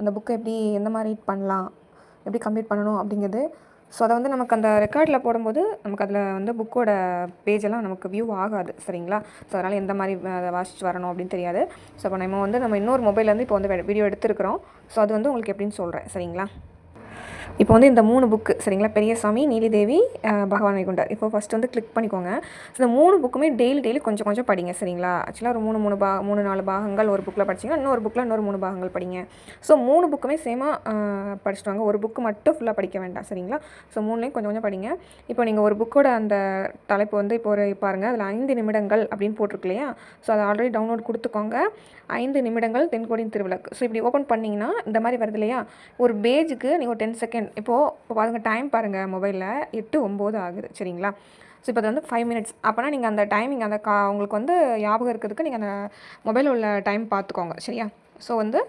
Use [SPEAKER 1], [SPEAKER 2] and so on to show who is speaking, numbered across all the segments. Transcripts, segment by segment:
[SPEAKER 1] அந்த புக்கை எந்த மாதிரி பண்ணலாம், எப்படி கம்ப்ளீட் பண்ணணும் அப்படிங்கிறது. ஸோ அதை வந்து நமக்கு அந்த ரெக்கார்டில் போடும்போது நமக்கு அதில் வந்து புக்கோட பேஜெல்லாம் நமக்கு வியூ ஆகாது, சரிங்களா? ஸோ அதனால் எந்த மாதிரி அதை வாசிச்சு வரணும் அப்படின்னு தெரியாது. ஸோ இப்போ நம்ம இன்னொரு மொபைல்லேருந்து இப்போ வந்து வீடியோ எடுத்துருக்கிறோம். ஸோ அது வந்து உங்களுக்கு எப்படின்னு சொல்கிறேன், சரிங்களா? இப்போ வந்து இந்த 3 புக்கு, சரிங்களா? பெரியசாமி, நீலிதேவி, பகவான் வைகுண்டர். இப்போ ஃபஸ்ட்டு வந்து கிளிக் பண்ணிக்கோங்க. ஸோ இந்த 3 புக்குமே டெய்லி கொஞ்சம் கொஞ்சம் படிங்க, சரிங்களா? ஆக்சுவலாக ஒரு 3 4 பாகங்கள் ஒரு புக்கில் படிச்சிங்கன்னா இன்னொரு புக்கில் இன்னொரு 3 பாகங்கள் படிங்க. ஸோ 3 புக்குமே சேமாக படிச்சுட்டு வாங்க. ஒரு புக்கு மட்டும் ஃபுல்லாக படிக்க வேண்டாம், சரிங்களா? ஸோ 3லேயும் கொஞ்சம் கொஞ்சம் படிங்க. இப்போ நீங்கள் ஒரு புக்கோட அந்த தலைப்பு வந்து இப்போ பாருங்கள், அதில் 5 நிமிடங்கள் அப்படின்னு போட்டிருக்கு இல்லையா? ஸோ அதை ஆல்ரெடி டவுன்லோட் கொடுத்துக்கோங்க. 5 நிமிடங்கள் தென்கோடியின் திருவிளக்கு. ஸோ இப்படி ஓப்பன் பண்ணிங்கன்னா இந்த மாதிரி வருது இல்லையா? ஒரு பேஜுக்கு நீங்கள் ஒரு 10 செகண்ட் இப்போ பாருங்கள், டைம் பாருங்கள், மொபைலில் 8:09 ஆகுது, சரிங்களா? ஸோ இப்போ அது வந்து 5 மினிட்ஸ். அப்போனா நீங்கள் அந்த டைமிங் உங்களுக்கு வந்து ஞாபகம் இருக்கிறதுக்கு நீங்கள் அந்த மொபைலில் உள்ள டைம் பார்த்துக்கோங்க, சரியா? ஸோ வந்து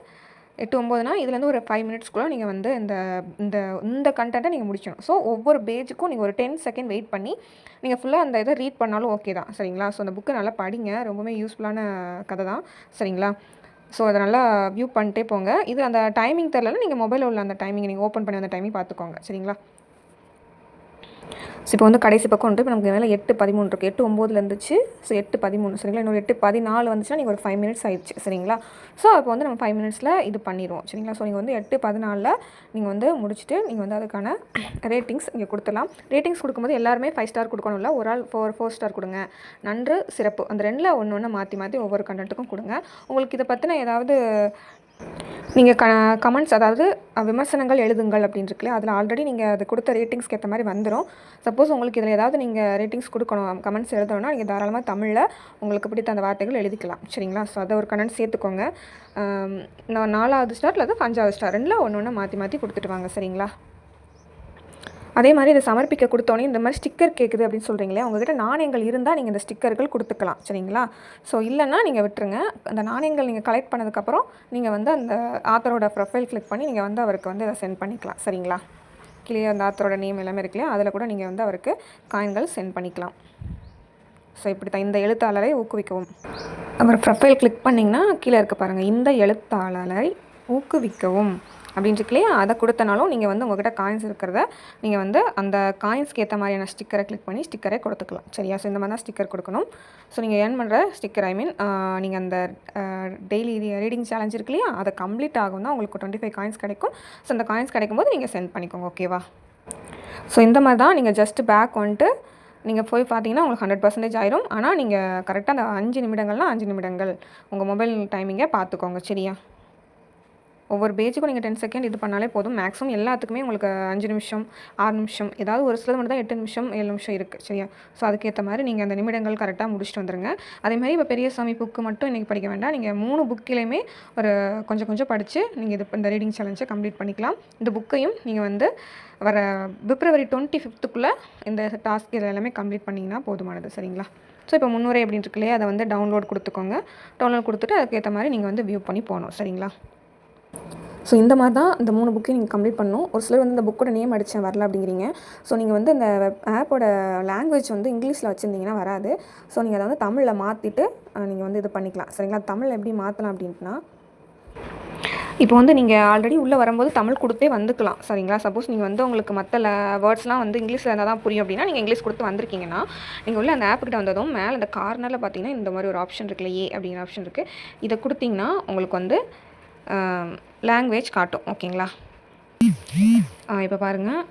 [SPEAKER 1] 8:09னா இதுலேருந்து ஒரு 5 மினிட்ஸ்க்குள்ளே நீங்கள் வந்து இந்த இந்த இந்த கண்டென்ட்டை நீங்கள் முடிக்கணும். ஸோ ஒவ்வொரு பேஜுக்கும் நீங்கள் ஒரு 10 செகண்ட் வெயிட் பண்ணி நீங்கள் ஃபுல்லாக அந்த இதை ரீட் பண்ணாலும் ஓகே தான், சரிங்களா? ஸோ அந்த புக்கை நல்லா படிங்க, ரொம்பவுமே யூஸ்ஃபுல்லான கதை தான், சரிங்களா? ஸோ அதை நல்லா வியூ பண்ணிட்டே போங்க. இது அந்த டைமிங் தெரிலனா நீங்கள் மொபைலில் உள்ள அந்த டைமிங் நீங்கள் ஓப்பன் பண்ணி அந்த டைமிங் பார்த்துக்கோங்க, சரிங்களா? ஸோ இப்போ வந்து கடைசி பக்கம் வந்துட்டு இப்போ நமக்கு மேலே 8:13 இருக்குது. 8:09 இருந்துச்சு. ஸோ 8:13, சரிங்களா? இன்னொரு 8:14 வந்துச்சுன்னா நீங்கள் ஒரு 5 மினிட்ஸ் ஆயிடுச்சு, சரிங்களா? ஸோ இப்போ வந்து நம்ம 5 மினிட்ஸில் இது பண்ணிடுவோம், சரிங்களா? ஸோ நீங்கள் வந்து 8:14 நீங்கள் வந்து முடிச்சுட்டு நீங்கள் வந்து அதுக்கான ரேட்டிங்ஸ் இங்கே கொடுத்துடலாம். ரேட்டிங்ஸ் கொடுக்கும்போது எல்லாருமே 5 ஸ்டார் கொடுக்கணும்ல, ஒரு ஆள் 4 ஸ்டார் கொடுங்க. நன்று, சிறப்பு, அந்த 2ல் ஒன்று மாற்றி ஒவ்வொரு கண்டென்ட்டுக்கும் கொடுங்க. உங்களுக்கு இதை பற்றின ஏதாவது நீங்கள் கமெண்ட்ஸ், அதாவது விமர்சனங்கள் எழுதுங்கள் அப்படின்னு இருக்குல்ல, அதில் ஆல்ரெடி நீங்கள் அது கொடுத்த ரேட்டிங்ஸ்க்கு ஏற்ற மாதிரி வந்துடும். சப்போஸ் உங்களுக்கு இதில் ஏதாவது நீங்கள் ரேட்டிங்ஸ் கொடுக்கணும், கமெண்ட்ஸ் எழுதணும்னா நீங்கள் தாராளமாக தமிழில் உங்களுக்கு பிடித்த அந்த வார்த்தைகள் எழுதிக்கலாம், சரிங்களா? ஸோ அதை ஒரு கமெண்ட் சேர்த்துக்கோங்க. நான் 4வது ஸ்டார் அல்லது 5வது ஸ்டார் 2ல் ஒன்று மாற்றி கொடுத்துட்டு வாங்க, சரிங்களா? அதே மாதிரி இதை சமர்ப்பிக்க கொடுத்தோன்னே இந்த மாதிரி ஸ்டிக்கர் கேட்குது அப்படின்னு சொல்கிறீங்களே, உங்கள்கிட்ட நாணயங்கள் இருந்தால் நீங்கள் இந்த ஸ்டிக்கர்கள் கொடுத்துக்கலாம், சரிங்களா? ஸோ இல்லைன்னா நீங்கள் விட்டுருங்க. அந்த நாணயங்கள் நீங்கள் கலெக்ட் பண்ணதுக்கப்புறம் நீங்கள் வந்து அந்த ஆத்தரோட ப்ரொஃபைல் கிளிக் பண்ணி நீங்கள் வந்து அவருக்கு வந்து அதை சென்ட் பண்ணிக்கலாம், சரிங்களா? கீழே அந்த ஆத்தரோட நேம் எல்லாமே இருக்கு இல்லையா, அதில் கூட நீங்கள் வந்து அவருக்கு காயின்கள் சென்ட் பண்ணிக்கலாம். ஸோ இப்படி தான் இந்த எழுத்தாளரை ஊக்குவிக்கவும். அவர் ப்ரொஃபைல் கிளிக் பண்ணிங்கன்னா கீழே இருக்க பாருங்கள், இந்த எழுத்தாளரை ஊக்குவிக்கவும் அப்படின்னு இருக்கு இல்லையா, அதை கொடுத்தனாலும் நீங்கள் வந்து உங்கள்கிட்ட காயின்ஸ் இருக்கிறத நீங்கள் வந்து அந்த காயின்ஸ்க்கு ஏற்ற மாதிரியான ஸ்டிக்கரை கிளிக் பண்ணி ஸ்டிக்கரை கொடுத்துக்கலாம், சரியா? ஸோ இந்த மாதிரி தான் ஸ்டிக்கர் கொடுக்கணும். ஸோ நீங்கள் ஏர்ன் பண்ணுற ஸ்டிக்கர், நீங்கள் அந்த டெய்லி ரீடிங் சேலஞ்ச் இருக்கு இல்லையா, அதை கம்ப்ளீட் ஆகும் தான் உங்களுக்கு 25 காயின்ஸ் கிடைக்கும். ஸோ அந்த காயின்ஸ் கிடைக்கும்போது நீங்கள் சென்ட் பண்ணிக்கோங்க, ஓகேவா? ஸோ இந்த மாதிரி தான் நீங்கள் ஜஸ்ட் பேக் வந்துட்டு நீங்கள் போய் பார்த்தீங்கன்னா உங்களுக்கு 100% ஆயிரும். ஆனால் நீங்கள் கரெக்டாக அந்த 5 நிமிடங்கள்னால் 5 நிமிடங்கள் உங்கள் மொபைல் டைமிங்கை பார்த்துக்கோங்க, சரியா? ஒவ்வொரு பேஜுக்கும் நீங்கள் 10 செகண்ட் இது பண்ணாலே போதும். மேக்ஸிமம் எல்லாத்துக்குமே உங்களுக்கு 5 நிமிஷம் 6 நிமிஷம், ஏதாவது ஒரு சிலது மட்டும் தான் 8 நிமிஷம் 7 நிமிஷம் இருக்குது, சரியா? ஸோ அதுக்கேற்ற மாதிரி நீங்கள் அந்த நிமிடங்கள் கரெக்டாக முடிச்சுட்டு வந்துடுங்க. அதேமாதிரி இப்போ பெரியசாமி புக்கு மட்டும் இன்றைக்கி படிக்க வேண்டாம். நீங்கள் 3 புக்கிலையுமே ஒரு கொஞ்சம் கொஞ்சம் படித்து நீங்கள் இந்த ரீடிங் சேலஞ்சை கம்ப்ளீட் பண்ணிக்கலாம். இந்த புக்கையும் நீங்கள் வந்து வர February 25க்குள்ளே இந்த டாஸ்க் இதில் எல்லாமே கம்ப்ளீட் பண்ணிங்கன்னா போதுமானது, சரிங்களா? ஸோ இப்போ முன்னுரை அப்படின்னு இருக்கு இல்லையா, அதை வந்து டவுன்லோட் கொடுத்துக்கோங்க. டவுன்லோட் கொடுத்துட்டு அதுக்கேற்ற மாதிரி நீங்கள் வந்து வியூ பண்ணி போகணும், சரிங்களா? ஸோ இந்த மாதிரி தான் இந்த 3 புக்கையும் நீங்கள் கம்ப்ளீட் பண்ணணும். ஒரு சிலர் வந்து இந்த புக்கோட நேம் அடித்தேன் வரல அப்படிங்கிறீங்க. ஸோ நீங்கள் வந்து இந்த ஆப்போட லாங்குவேஜ் வந்து இங்கிலீஷில் வச்சுருந்தீங்கன்னா வராது. ஸோ நீங்கள் அதை வந்து தமிழில் மாற்றிட்டு நீங்கள் வந்து இது பண்ணிக்கலாம், சரிங்களா? தமிழில் எப்படி மாற்றலாம் அப்படின்ட்டுனா, இப்போ வந்து நீங்கள் ஆல்ரெடி உள்ளே வரும்போது தமிழ் கொடுத்தே வந்துக்கலாம், சரிங்களா? சப்போஸ் நீங்கள் வந்து உங்களுக்கு மற்ற வேர்ட்ஸ்லாம் வந்து இங்கிலீஷில் இருந்தால் தான் புரியும் அப்படின்னா நீங்கள் இங்கிலீஷ் கொடுத்து வந்திருக்கீங்கன்னா, நீங்கள் உள்ள அந்த ஆப்புக்கிட்ட வந்ததும் மேலே அந்த கார்னரில் பார்த்தீங்கன்னா இந்த மாதிரி ஒரு ஆப்ஷன் இருக்குல்ல, ஏ அப்படிங்கிற ஆப்ஷன் இருக்குது. இதை கொடுத்தீங்கன்னா உங்களுக்கு வந்து லாங்குவேஜ் காட்டும், ஓகேங்களா? இப்போ பாருங்கள்,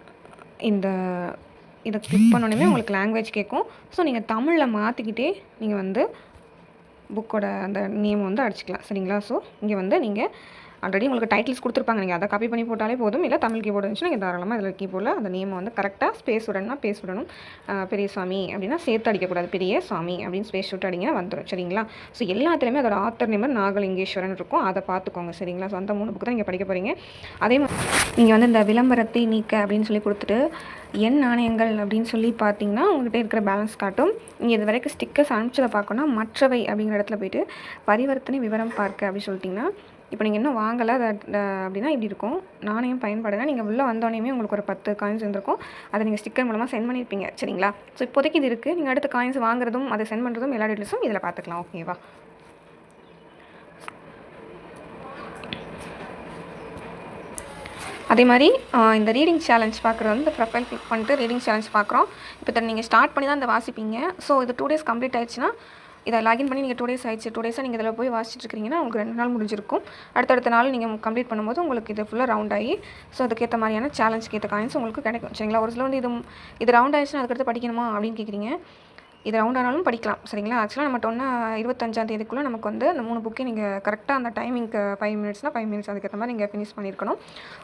[SPEAKER 1] இதை கிளிக் பண்ணோன்னே உங்களுக்கு லாங்குவேஜ் கேட்கும். ஸோ நீங்கள் தமிழில் மாற்றிக்கிட்டே நீங்கள் வந்து புக்கோட அந்த நேம் வந்து அடிச்சிக்கலாம், சரிங்களா? ஸோ இங்கே வந்து நீங்கள் ஆல்ரெடி உங்களுக்கு டைட்டில்ஸ் கொடுத்துருப்பாங்க, நீங்கள் அதை காப்பி பண்ணி போட்டாலே போதும். இல்லை தமிழ் கீபோர்டு இருந்துச்சுன்னா நீங்கள் தாராளமாக இதில் கீபோர்டில் அந்த நேமை வந்து கரெக்டாக ஸ்பேஸ் விடணும்னா ஸ்பேஸ் விடணும். பெரியசாமி அப்படின்னா சேர்த்து அடிக்கக்கூடாது, பெரிய சாமி அப்படின்னு ஸ்பேஸ் விட்டு அடிங்கன்னா வந்துடும், சரிங்களா? ஸோ எல்லாத்துலேயுமே அதோட ஆத்தர் நேம் நாகலிங்கேஸ்வரன் இருக்கும், அதை பார்த்துக்கோங்க, சரிங்களா? ஸோ அந்த 3 புக்கு தான் நீங்கள் படிக்க போகிறீங்க. அதே மாதிரி நீங்கள் வந்து இந்த விளம்பரத்தை நீக்க அப்படின்னு சொல்லி கொடுத்துட்டு எண் நாணயங்கள் அப்படின்னு சொல்லி பார்த்தீங்கன்னா உங்கள்கிட்ட இருக்கிற பேலன்ஸ் காட்டும். நீங்கள் இது வரைக்கும் ஸ்டிக்கர்ஸ் அனுப்பிச்சதை பார்க்கணும்னா மற்றவை அப்படிங்கிற இடத்துல போய்ட்டு பரிவர்த்தனை விவரம் பார்க்க அப்படின்னு சொல்லிட்டிங்கன்னா, இப்போ நீங்கள் இன்னும் வாங்கலை அப்படின்னா இப்படி இருக்கும். நாணயம் பயன்பாடுனா நீங்கள் உள்ளே வந்தோடனே உங்களுக்கு ஒரு 10 காயின்ஸ் இருந்திருக்கும். அதை நீங்கள் ஸ்டிக்கர் மூலமாக சென்ட் பண்ணியிருப்பீங்க, சரிங்களா? ஸோ இப்போதைக்கு இது இருக்குது. நீங்கள் அடுத்த காயின்ஸ் வாங்குறதும் அதை சென்ட் பண்ணுறதும் எல்லா டீட்டெயில்ஸும் இதில் பார்த்துக்கலாம், ஓகேவா? அதே மாதிரி இந்த ரீடிங் சேலஞ்ச் பார்க்குறது வந்து இந்த ப்ரொஃபைல் கிளிக் பண்ணிட்டு ரீடிங் சேலஞ்ச் பார்க்குறோம். இப்போ நீங்கள் ஸ்டார்ட் பண்ணி தான் இந்த வாசிப்பீங்க. ஸோ இது 2 டேஸ் கம்ப்ளீட் ஆயிடுச்சுன்னா இதை லாகின் பண்ணி நீங்கள் 2 டேஸ் ஆயிடுச்சு, 2 டேஸாக நீங்கள் இதில் போய் வாசிச்சுட்டு இருக்கிறீங்கன்னா உங்களுக்கு 2 நாள் முடிஞ்சிருக்கும். அடுத்தடுத்த நாள் நீங்கள் கம்ப்ளீட் பண்ணும்போது உங்களுக்கு இது ஃபுல்லாக ரவுண்ட் ஆகி ஸோ அதுக்கேற்ற மாதிரியான சேலஞ்சுக்கு ஏற்ற காயின்ஸ் உங்களுக்கு கிடைக்கும். சரிங்களா? ஒரு சில வந்து இது ரவுண்ட் ஆயிடுச்சுன்னா அதுக்கடுத்து படிக்கணுமா அப்படின்னு கேட்குறீங்க. இது ரவுண்ட் ஆனாலும் படிக்கலாம். சரிங்களா? ஆக்சுவலாக நம்ம 25ஆம் தேதிக்குள்ளே நமக்கு வந்து அந்த 3 புக்கையும் நீங்கள் கரெக்டாக அந்த டைமிங்க்கு 5 மினிட்ஸ்னால் 5 மினிட்ஸ் அதுக்கேற்ற மாதிரி நீங்கள் ஃபினிஷ் பண்ணியிருக்கணும்.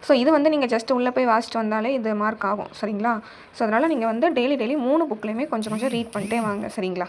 [SPEAKER 1] ஸோ இது வந்து நீங்கள் ஜஸ்ட் உள்ளே போய் வாசிட்டு வந்தாலே இது மார்க் ஆகும். சரிங்களா? ஸோ அதனால் நீங்கள் வந்து டெய்லி 3 புக்லேயுமே கொஞ்சம் ரீட் பண்ணிட்டே வாங்க. சரிங்களா?